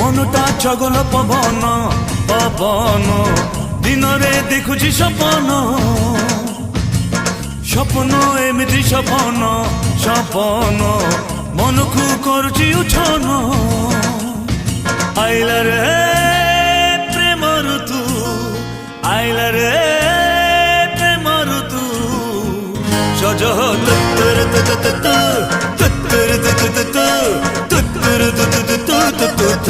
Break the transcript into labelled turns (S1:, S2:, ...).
S1: মনটা চগল পবন পবন দিনরে দেখুছি স্বপ্ন স্বপ্ন এমিতি স্বপ্ন স্বপ্ন মনকু করছি উছন আইলা রে প্রেম ঋতু আইলা রে প্রেম ঋতু সজ তুত্তর তুত্তর তুত্তর তুত্তর তুত্তর তুত্তর তুত্তর